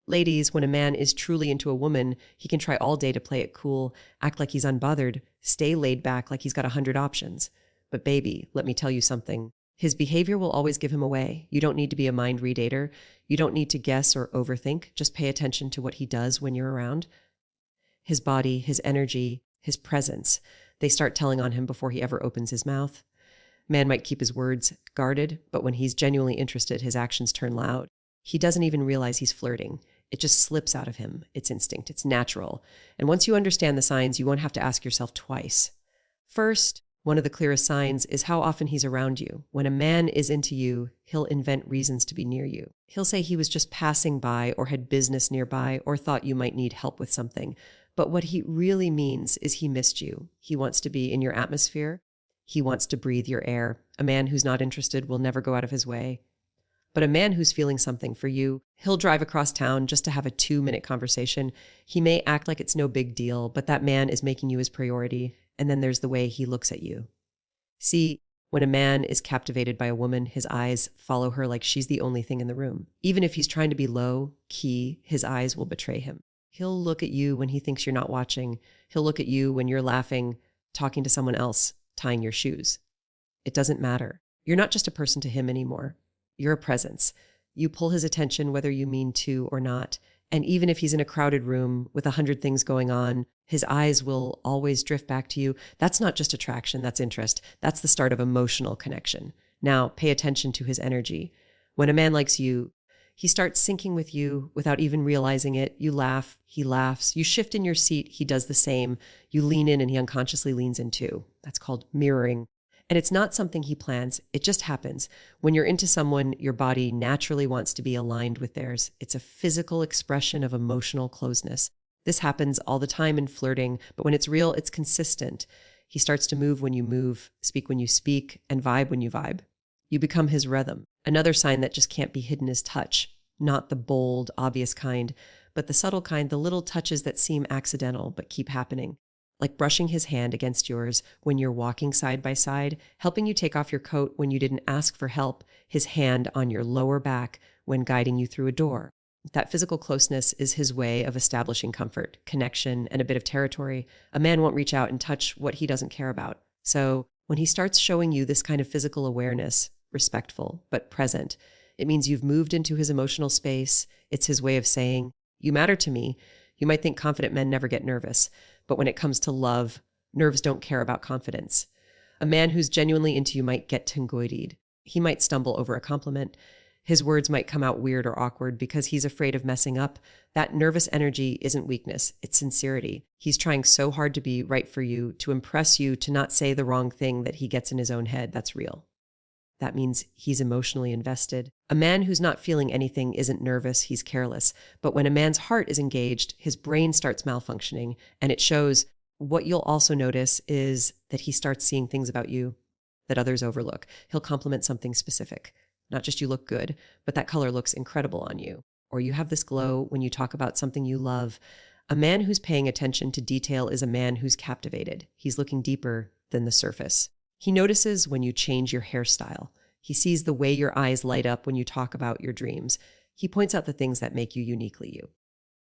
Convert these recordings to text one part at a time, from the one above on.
Ladies, when a man is truly into a woman, he can try all day to play it cool, act like he's unbothered, stay laid back like he's got 100 options. But baby, let me tell you something. His behavior will always give him away. You don't need to be a mind reader. You don't need to guess or overthink. Just pay attention to what he does when you're around. His body, his energy, his presence, they start telling on him before he ever opens his mouth. Man might keep his words guarded, but when he's genuinely interested, his actions turn loud. He doesn't even realize he's flirting. It just slips out of him. It's instinct. It's natural. And once you understand the signs, you won't have to ask yourself twice. First, one of the clearest signs is how often he's around you. When a man is into you, he'll invent reasons to be near you. He'll say he was just passing by or had business nearby or thought you might need help with something. But what he really means is he missed you. He wants to be in your atmosphere. He wants to breathe your air. A man who's not interested will never go out of his way. But a man who's feeling something for you, he'll drive across town just to have a 2-minute conversation. He may act like it's no big deal, but that man is making you his priority. And then there's the way he looks at you. See, when a man is captivated by a woman, his eyes follow her like she's the only thing in the room. Even if he's trying to be low key, his eyes will betray him. He'll look at you when he thinks you're not watching. He'll look at you when you're laughing, talking to someone else, tying your shoes. It doesn't matter. You're not just a person to him anymore. You're a presence. You pull his attention whether you mean to or not. And even if he's in a crowded room with 100 things going on, his eyes will always drift back to you. That's not just attraction, that's interest. That's the start of emotional connection. Now, pay attention to his energy. When a man likes you, he starts syncing with you without even realizing it. You laugh, he laughs. You shift in your seat, he does the same. You lean in and he unconsciously leans in too. That's called mirroring. And it's not something he plans. It just happens. When you're into someone, your body naturally wants to be aligned with theirs. It's a physical expression of emotional closeness. This happens all the time in flirting, but when it's real, it's consistent. He starts to move when you move, speak when you speak, and vibe when you vibe. You become his rhythm. Another sign that just can't be hidden is touch. Not the bold, obvious kind, but the subtle kind, the little touches that seem accidental but keep happening. Like brushing his hand against yours when you're walking side by side, helping you take off your coat when you didn't ask for help, his hand on your lower back when guiding you through a door. That physical closeness is his way of establishing comfort, connection, and a bit of territory. A man won't reach out and touch what he doesn't care about. So when he starts showing you this kind of physical awareness, respectful but present, it means you've moved into his emotional space. It's his way of saying, "You matter to me." You might think confident men never get nervous, but when it comes to love, nerves don't care about confidence. A man who's genuinely into you might get tangoidied. He might stumble over a compliment. His words might come out weird or awkward because he's afraid of messing up. That nervous energy isn't weakness, it's sincerity. He's trying so hard to be right for you, to impress you, to not say the wrong thing that he gets in his own head. That's real. That means he's emotionally invested. A man who's not feeling anything isn't nervous, he's careless. But when a man's heart is engaged, his brain starts malfunctioning, and it shows. What you'll also notice is that he starts seeing things about you that others overlook. He'll compliment something specific. Not just you look good, but that color looks incredible on you. Or you have this glow when you talk about something you love. A man who's paying attention to detail is a man who's captivated. He's looking deeper than the surface. He notices when you change your hairstyle. He sees the way your eyes light up when you talk about your dreams. He points out the things that make you uniquely you.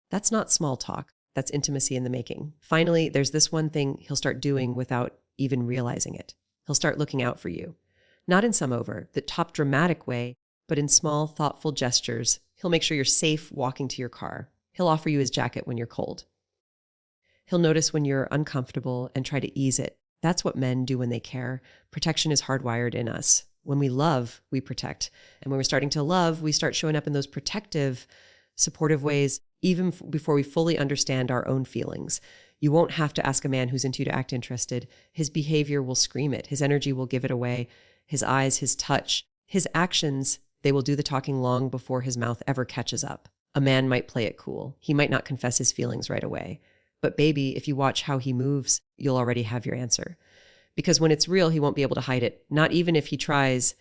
That's not small talk. That's intimacy in the making. Finally, there's this one thing he'll start doing without even realizing it. He'll start looking out for you. Not in some the top dramatic way, but in small, thoughtful gestures. He'll make sure you're safe walking to your car. He'll offer you his jacket when you're cold. He'll notice when you're uncomfortable and try to ease it. That's what men do when they care. Protection is hardwired in us. When we love, we protect. And when we're starting to love, we start showing up in those protective, supportive ways, even before we fully understand our own feelings. You won't have to ask a man who's into you to act interested. His behavior will scream it. His energy will give it away. His eyes, his touch, his actions, they will do the talking long before his mouth ever catches up. A man might play it cool. He might not confess his feelings right away. But baby, if you watch how he moves, you'll already have your answer. Because when it's real, he won't be able to hide it, not even if he tries.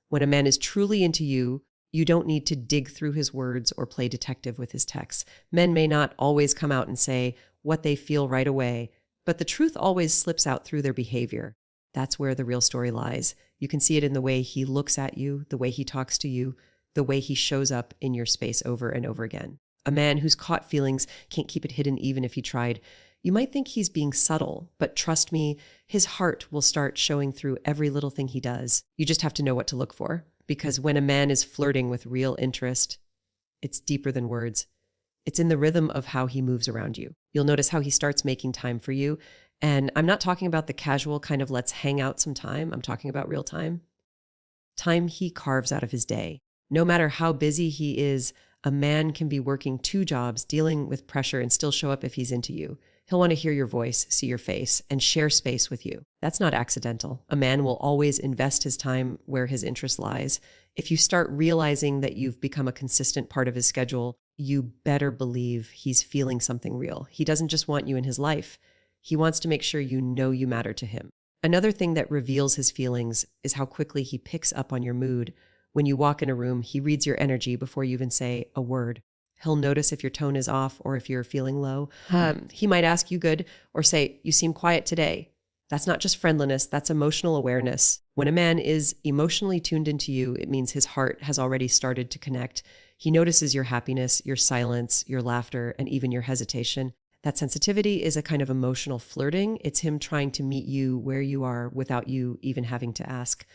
When a man is truly into you, you don't need to dig through his words or play detective with his texts. Men may not always come out and say what they feel right away, but the truth always slips out through their behavior. That's where the real story lies. You can see it in the way he looks at you, the way he talks to you, the way he shows up in your space over and over again. A man who's caught feelings can't keep it hidden even if he tried. You might think he's being subtle, but trust me, his heart will start showing through every little thing he does. You just have to know what to look for, because when a man is flirting with real interest, it's deeper than words. It's in the rhythm of how he moves around you. You'll notice how he starts making time for you. And I'm not talking about the casual kind of let's hang out some time. I'm talking about real time. Time he carves out of his day. No matter how busy he is, a man can be working 2 jobs, dealing with pressure, and still show up if he's into you. He'll want to hear your voice, see your face, and share space with you. That's not accidental. A man will always invest his time where his interest lies. If you start realizing that you've become a consistent part of his schedule, you better believe he's feeling something real. He doesn't just want you in his life. He wants to make sure you know you matter to him. Another thing that reveals his feelings is how quickly he picks up on your mood. When you walk in a room, he reads your energy before you even say a word. He'll notice if your tone is off or if you're feeling low. He might ask you good or say, "You seem quiet today." That's not just friendliness, that's emotional awareness. When a man is emotionally tuned into you, it means his heart has already started to connect. He notices your happiness, your silence, your laughter, and even your hesitation. That sensitivity is a kind of emotional flirting. It's him trying to meet you where you are without you even having to ask.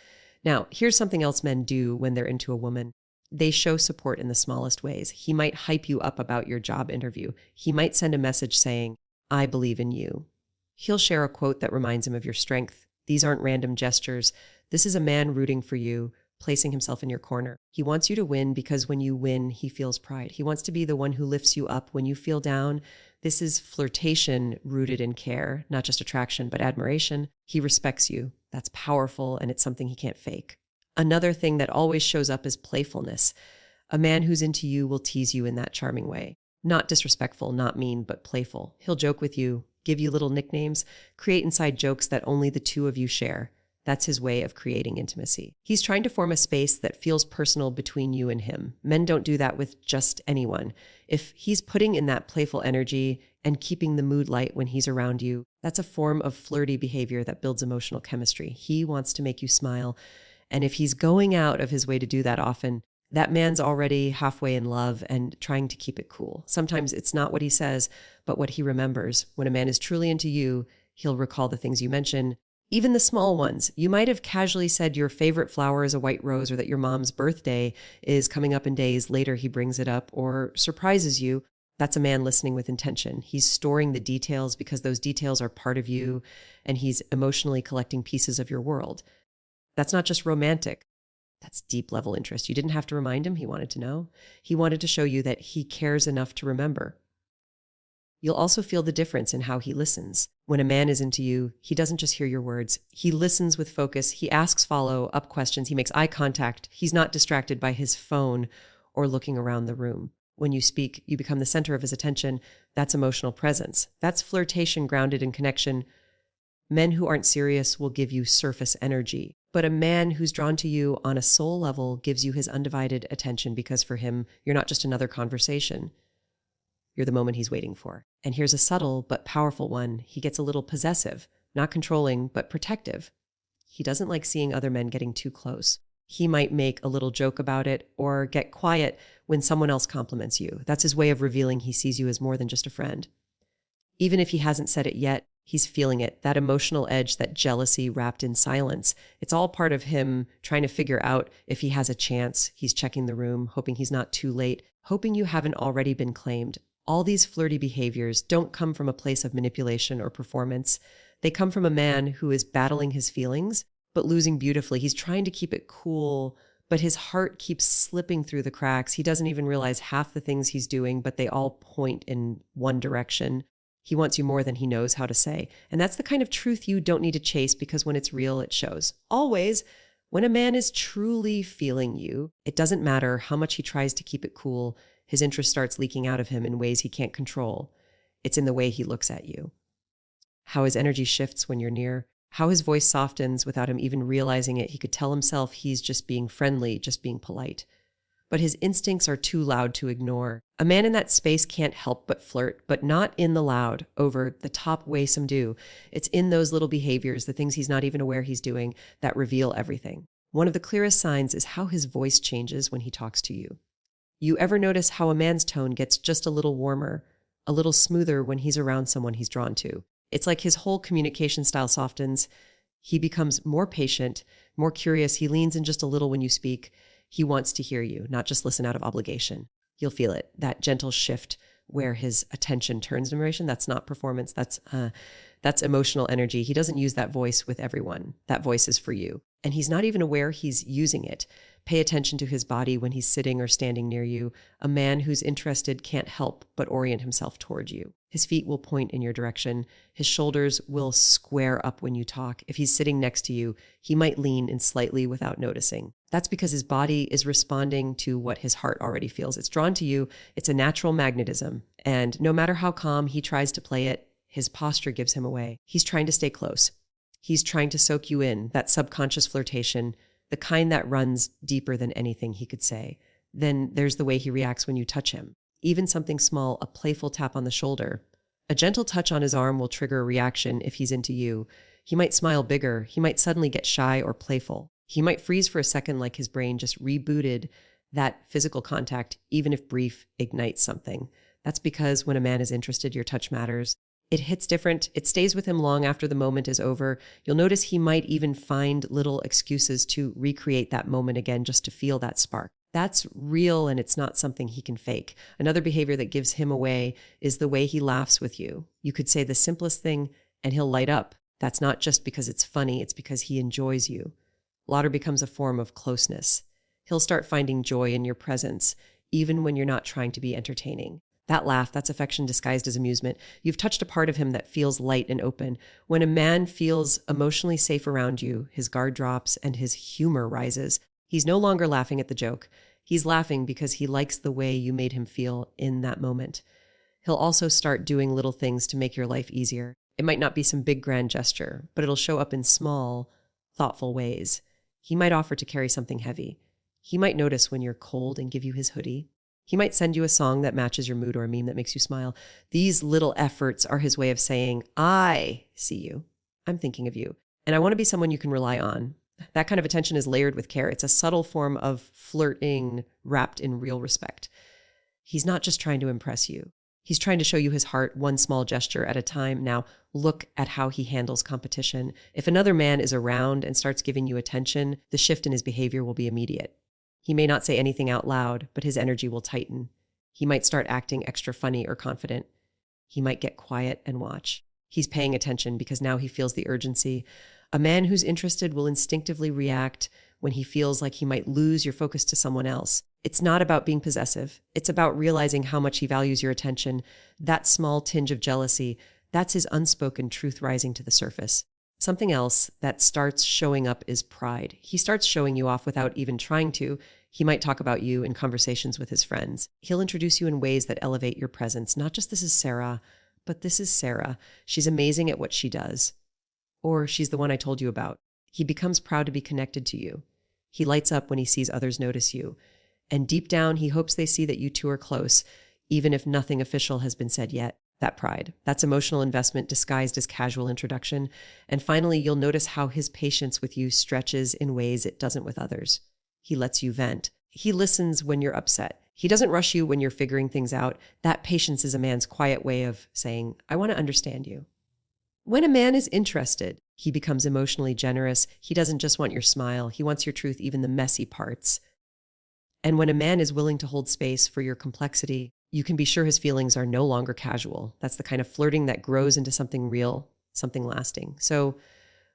Now, here's something else men do when they're into a woman. They show support in the smallest ways. He might hype you up about your job interview. He might send a message saying, "I believe in you." He'll share a quote that reminds him of your strength. These aren't random gestures. This is a man rooting for you, placing himself in your corner. He wants you to win because when you win, he feels pride. He wants to be the one who lifts you up when you feel down. This is flirtation rooted in care, not just attraction, but admiration. He respects you. That's powerful, and it's something he can't fake. Another thing that always shows up is playfulness. A man who's into you will tease you in that charming way. Not disrespectful, not mean, but playful. He'll joke with you, give you little nicknames, create inside jokes that only the 2 of you share. That's his way of creating intimacy. He's trying to form a space that feels personal between you and him. Men don't do that with just anyone. If he's putting in that playful energy and keeping the mood light when he's around you, that's a form of flirty behavior that builds emotional chemistry. He wants to make you smile. And if he's going out of his way to do that often, that man's already halfway in love and trying to keep it cool. Sometimes it's not what he says, but what he remembers. When a man is truly into you, he'll recall the things you mention, even the small ones. You might have casually said your favorite flower is a white rose or that your mom's birthday is coming up in days. Later, he brings it up or surprises you. That's a man listening with intention. He's storing the details because those details are part of you, and he's emotionally collecting pieces of your world. That's not just romantic. That's deep level interest. You didn't have to remind him. He wanted to know. He wanted to show you that he cares enough to remember. You'll also feel the difference in how he listens. When a man is into you, he doesn't just hear your words. He listens with focus. He asks follow-up questions. He makes eye contact. He's not distracted by his phone or looking around the room. When you speak, you become the center of his attention. That's emotional presence. That's flirtation grounded in connection. Men who aren't serious will give you surface energy. But a man who's drawn to you on a soul level gives you his undivided attention because for him, you're not just another conversation. You're the moment he's waiting for. And here's a subtle but powerful one. He gets a little possessive, not controlling, but protective. He doesn't like seeing other men getting too close. He might make a little joke about it or get quiet when someone else compliments you. That's his way of revealing he sees you as more than just a friend. Even if he hasn't said it yet, he's feeling it, that emotional edge, that jealousy wrapped in silence. It's all part of him trying to figure out if he has a chance. He's checking the room, hoping he's not too late, hoping you haven't already been claimed. All these flirty behaviors don't come from a place of manipulation or performance. They come from a man who is battling his feelings, but losing beautifully. He's trying to keep it cool, but his heart keeps slipping through the cracks. He doesn't even realize half the things he's doing, but they all point in one direction. He wants you more than he knows how to say. And that's the kind of truth you don't need to chase, because when it's real, it shows. Always, when a man is truly feeling you, it doesn't matter how much he tries to keep it cool. His interest starts leaking out of him in ways he can't control. It's in the way he looks at you, how his energy shifts when you're near, how his voice softens without him even realizing it. He could tell himself he's just being friendly, just being polite. But his instincts are too loud to ignore. A man in that space can't help but flirt, but not in the loud, over the top way some do. It's in those little behaviors, the things he's not even aware he's doing, that reveal everything. One of the clearest signs is how his voice changes when he talks to you. You ever notice how a man's tone gets just a little warmer, a little smoother when he's around someone he's drawn to? It's like his whole communication style softens. He becomes more patient, more curious. He leans in just a little when you speak. He wants to hear you, not just listen out of obligation. You'll feel it, that gentle shift where his attention turns to admiration. That's not performance. That's emotional energy. He doesn't use that voice with everyone. That voice is for you. And he's not even aware he's using it. Pay attention to his body when he's sitting or standing near you. A man who's interested can't help but orient himself toward you. His feet will point in your direction. His shoulders will square up when you talk. If he's sitting next to you, he might lean in slightly without noticing. That's because his body is responding to what his heart already feels. It's drawn to you. It's a natural magnetism. And no matter how calm he tries to play it, his posture gives him away. He's trying to stay close. He's trying to soak you in, that subconscious flirtation, the kind that runs deeper than anything he could say. Then there's the way he reacts when you touch him. Even something small, a playful tap on the shoulder. A gentle touch on his arm will trigger a reaction if he's into you. He might smile bigger. He might suddenly get shy or playful. He might freeze for a second like his brain just rebooted. That physical contact, even if brief, ignites something. That's because when a man is interested, your touch matters. It hits different. It stays with him long after the moment is over. You'll notice he might even find little excuses to recreate that moment again just to feel that spark. That's real, and it's not something he can fake. Another behavior that gives him away is the way he laughs with you. You could say the simplest thing and he'll light up. That's not just because it's funny, it's because he enjoys you. Laughter becomes a form of closeness. He'll start finding joy in your presence, even when you're not trying to be entertaining. That laugh, that's affection disguised as amusement. You've touched a part of him that feels light and open. When a man feels emotionally safe around you, his guard drops and his humor rises. He's no longer laughing at the joke. He's laughing because he likes the way you made him feel in that moment. He'll also start doing little things to make your life easier. It might not be some big grand gesture, but it'll show up in small, thoughtful ways. He might offer to carry something heavy. He might notice when you're cold and give you his hoodie. He might send you a song that matches your mood or a meme that makes you smile. These little efforts are his way of saying, I see you. I'm thinking of you. And I want to be someone you can rely on. That kind of attention is layered with care. It's a subtle form of flirting wrapped in real respect. He's not just trying to impress you. He's trying to show you his heart one small gesture at a time. Now, look at how he handles competition. If another man is around and starts giving you attention, the shift in his behavior will be immediate. He may not say anything out loud, but his energy will tighten. He might start acting extra funny or confident. He might get quiet and watch. He's paying attention because now he feels the urgency. A man who's interested will instinctively react when he feels like he might lose your focus to someone else. It's not about being possessive. It's about realizing how much he values your attention. That small tinge of jealousy, that's his unspoken truth rising to the surface. Something else that starts showing up is pride. He starts showing you off without even trying to. He might talk about you in conversations with his friends. He'll introduce you in ways that elevate your presence. Not just this is Sarah, but this is Sarah. She's amazing at what she does. Or she's the one I told you about. He becomes proud to be connected to you. He lights up when he sees others notice you. And deep down, he hopes they see that you two are close, even if nothing official has been said yet. That pride, that's emotional investment disguised as casual introduction. And finally, you'll notice how his patience with you stretches in ways it doesn't with others. He lets you vent. He listens when you're upset. He doesn't rush you when you're figuring things out. That patience is a man's quiet way of saying, I want to understand you. When a man is interested, he becomes emotionally generous. He doesn't just want your smile. He wants your truth, even the messy parts. And when a man is willing to hold space for your complexity, you can be sure his feelings are no longer casual. That's the kind of flirting that grows into something real, something lasting. So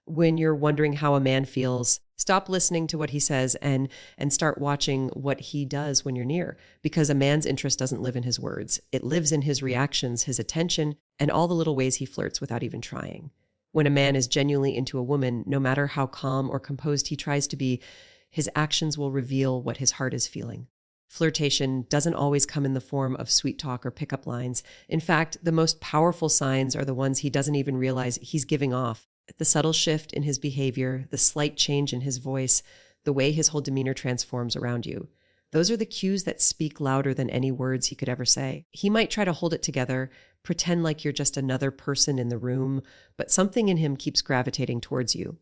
when you're wondering how a man feels, stop listening to what he says and start watching what he does when you're near. Because a man's interest doesn't live in his words. It lives in his reactions, his attention, and all the little ways he flirts without even trying. When a man is genuinely into a woman, no matter how calm or composed he tries to be, his actions will reveal what his heart is feeling. Flirtation doesn't always come in the form of sweet talk or pickup lines. In fact, the most powerful signs are the ones he doesn't even realize he's giving off. The subtle shift in his behavior, the slight change in his voice, the way his whole demeanor transforms around you. Those are the cues that speak louder than any words he could ever say. He might try to hold it together, pretend like you're just another person in the room, but something in him keeps gravitating towards you.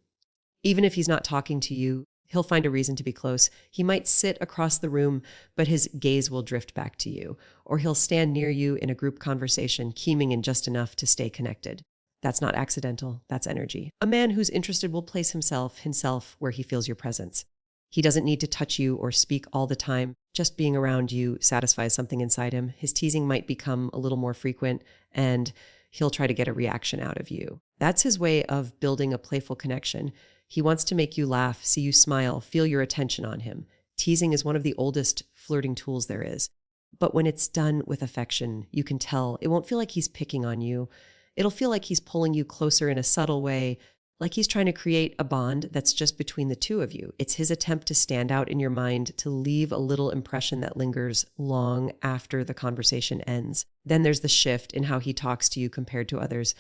Even if he's not talking to you, He'll find a reason to be close. He might sit across the room, but his gaze will drift back to you. Or he'll stand near you in a group conversation, keying in just enough to stay connected. That's not accidental, that's energy. A man who's interested will place himself where he feels your presence. He doesn't need to touch you or speak all the time. Just being around you satisfies something inside him. His teasing might become a little more frequent, and he'll try to get a reaction out of you. That's his way of building a playful connection. He wants to make you laugh, see you smile, feel your attention on him. Teasing is one of the oldest flirting tools there is. But when it's done with affection, you can tell it won't feel like he's picking on you. It'll feel like he's pulling you closer in a subtle way, like he's trying to create a bond that's just between the two of you. It's his attempt to stand out in your mind, to leave a little impression that lingers long after the conversation ends. Then there's the shift in how he talks to you compared to others.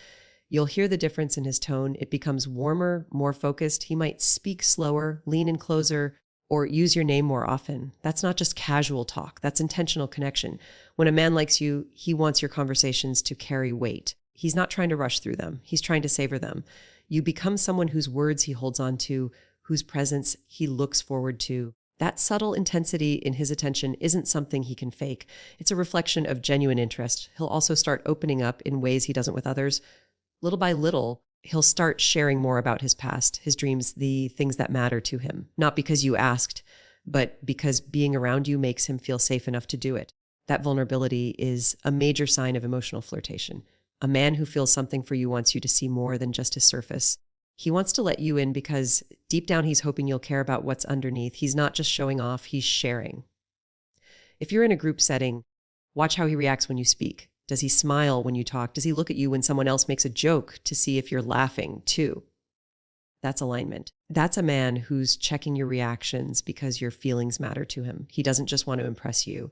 You'll hear the difference in his tone. It becomes warmer, more focused. He might speak slower, lean in closer, or use your name more often. That's not just casual talk. That's intentional connection. When a man likes you, he wants your conversations to carry weight. He's not trying to rush through them. He's trying to savor them. You become someone whose words he holds on to, whose presence he looks forward to. That subtle intensity in his attention isn't something he can fake. It's a reflection of genuine interest. He'll also start opening up in ways he doesn't with others. Little by little, he'll start sharing more about his past, his dreams, the things that matter to him. Not because you asked, but because being around you makes him feel safe enough to do it. That vulnerability is a major sign of emotional flirtation. A man who feels something for you wants you to see more than just his surface. He wants to let you in because deep down he's hoping you'll care about what's underneath. He's not just showing off, he's sharing. If you're in a group setting, watch how he reacts when you speak. Does he smile when you talk? Does he look at you when someone else makes a joke to see if you're laughing too? That's alignment. That's a man who's checking your reactions because your feelings matter to him. He doesn't just want to impress you.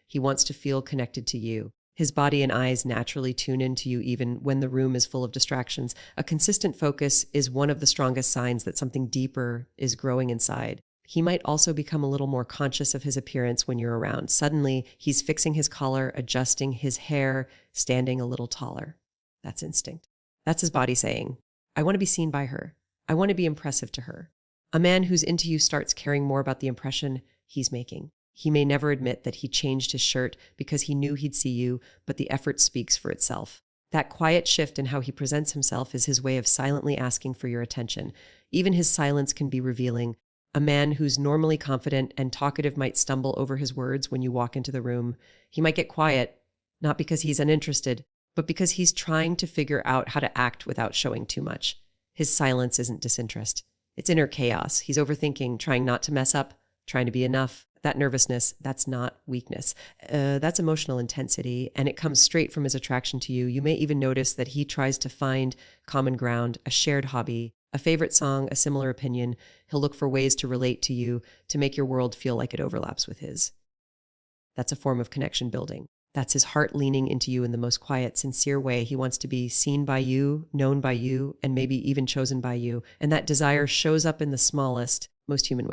He wants to feel connected to you. His body and eyes naturally tune into you even when the room is full of distractions. A consistent focus is one of the strongest signs that something deeper is growing inside. He might also become a little more conscious of his appearance when you're around. Suddenly, he's fixing his collar, adjusting his hair, standing a little taller. That's instinct. That's his body saying, I want to be seen by her. I want to be impressive to her. A man who's into you starts caring more about the impression he's making. He may never admit that he changed his shirt because he knew he'd see you, but the effort speaks for itself. That quiet shift in how he presents himself is his way of silently asking for your attention. Even his silence can be revealing. A man who's normally confident and talkative might stumble over his words when you walk into the room. He might get quiet, not because he's uninterested, but because he's trying to figure out how to act without showing too much. His silence isn't disinterest. It's inner chaos. He's overthinking, trying not to mess up, trying to be enough. That nervousness, that's not weakness. That's emotional intensity, and it comes straight from his attraction to you. You may even notice that he tries to find common ground, a shared hobby, a favorite song, a similar opinion. He'll look for ways to relate to you, to make your world feel like it overlaps with his. That's a form of connection building. That's his heart leaning into you in the most quiet, sincere way. He wants to be seen by you, known by you, and maybe even chosen by you. And that desire shows up in the smallest, most human way.